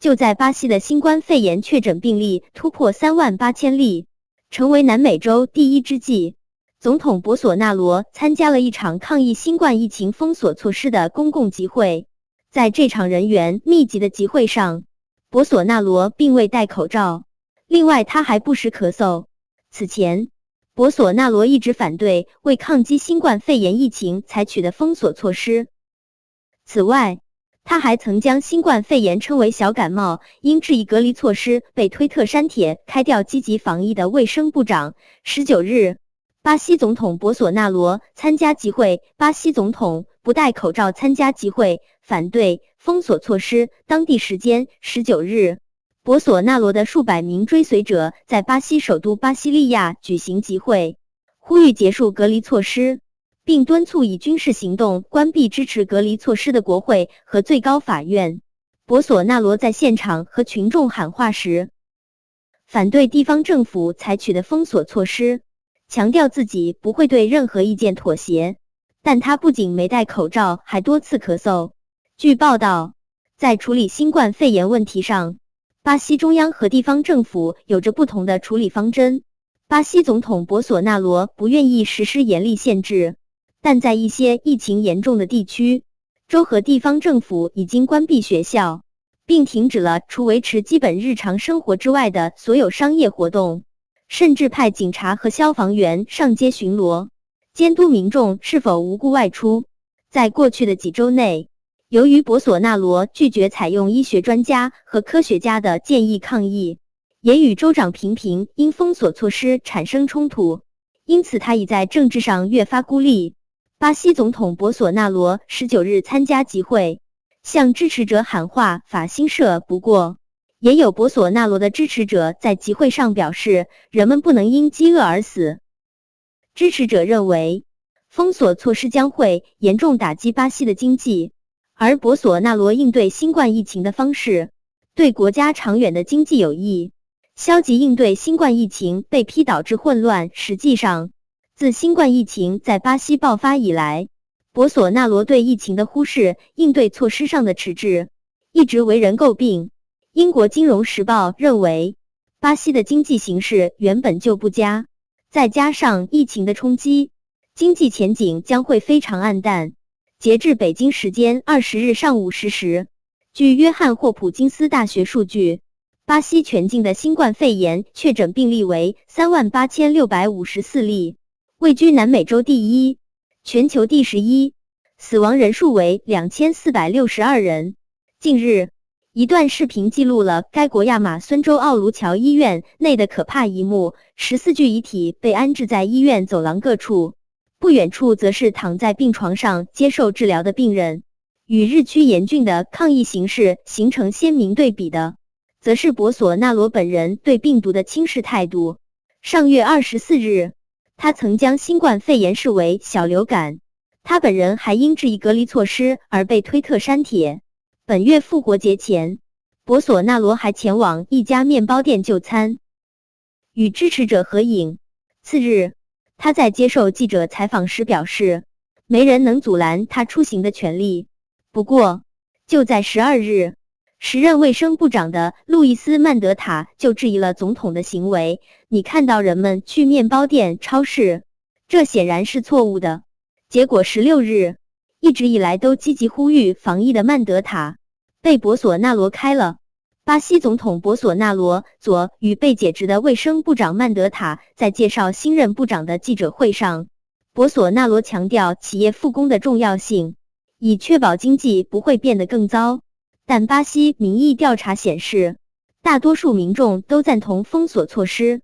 就在巴西的新冠肺炎确诊病例突破38000例，成为南美洲第一之际，总统博索纳罗参加了一场抗议新冠疫情封锁措施的公共集会。在这场人员密集的集会上，博索纳罗并未戴口罩，另外他还不时咳嗽。此前，博索纳罗一直反对为抗击新冠肺炎疫情采取的封锁措施。此外，他还曾将新冠肺炎称为小感冒，因质疑隔离措施被推特删帖开掉积极防疫的卫生部长。19日，巴西总统博索纳罗参加集会，巴西总统不戴口罩参加集会，反对封锁措施。当地时间19日，博索纳罗的数百名追随者在巴西首都巴西利亚举行集会，呼吁结束隔离措施，并敦促以军事行动关闭支持隔离措施的国会和最高法院。博索纳罗在现场和群众喊话时，反对地方政府采取的封锁措施，强调自己不会对任何意见妥协，但他不仅没戴口罩，还多次咳嗽。据报道，在处理新冠肺炎问题上，巴西中央和地方政府有着不同的处理方针。巴西总统博索纳罗不愿意实施严厉限制，但在一些疫情严重的地区，州和地方政府已经关闭学校，并停止了除维持基本日常生活之外的所有商业活动，甚至派警察和消防员上街巡逻，监督民众是否无故外出。在过去的几周内，由于博索纳罗拒绝采用医学专家和科学家的建议抗议，也与州长频频因封锁措施产生冲突，因此他已在政治上越发孤立。巴西总统博索纳罗19日参加集会，向支持者喊话。法新社不过，也有博索纳罗的支持者在集会上表示，人们不能因饥饿而死。支持者认为，封锁措施将会严重打击巴西的经济，而博索纳罗应对新冠疫情的方式对国家长远的经济有益。消极应对新冠疫情被批导致混乱。实际上，自新冠疫情在巴西爆发以来，博索纳罗对疫情的忽视、应对措施上的迟滞，一直为人诟病。英国金融时报认为，巴西的经济形势原本就不佳，再加上疫情的冲击，经济前景将会非常暗淡。截至北京时间20日上午10时，据约翰霍普金斯大学数据，巴西全境的新冠肺炎确诊病例为38654例，位居南美洲第一，全球第11，死亡人数为2462人。近日，一段视频记录了该国亚马孙州奥卢乔医院内的可怕一幕，14具遗体被安置在医院走廊各处，不远处则是躺在病床上接受治疗的病人。与日趋严峻的抗疫形势形成鲜明对比的，则是博索纳罗本人对病毒的轻视态度。上月24日，他曾将新冠肺炎视为小流感，他本人还因质疑隔离措施而被推特删帖。本月复活节前，博索纳罗还前往一家面包店就餐，与支持者合影。次日，他在接受记者采访时表示，没人能阻拦他出行的权利。不过，就在12日，时任卫生部长的路易斯·曼德塔就质疑了总统的行为。你看到人们去面包店、超市，这显然是错误的。结果16日，一直以来都积极呼吁防疫的曼德塔被博索纳罗开了。巴西总统博索纳罗左与被解职的卫生部长曼德塔在介绍新任部长的记者会上，博索纳罗强调企业复工的重要性，以确保经济不会变得更糟。但巴西民意调查显示，大多数民众都赞同封锁措施。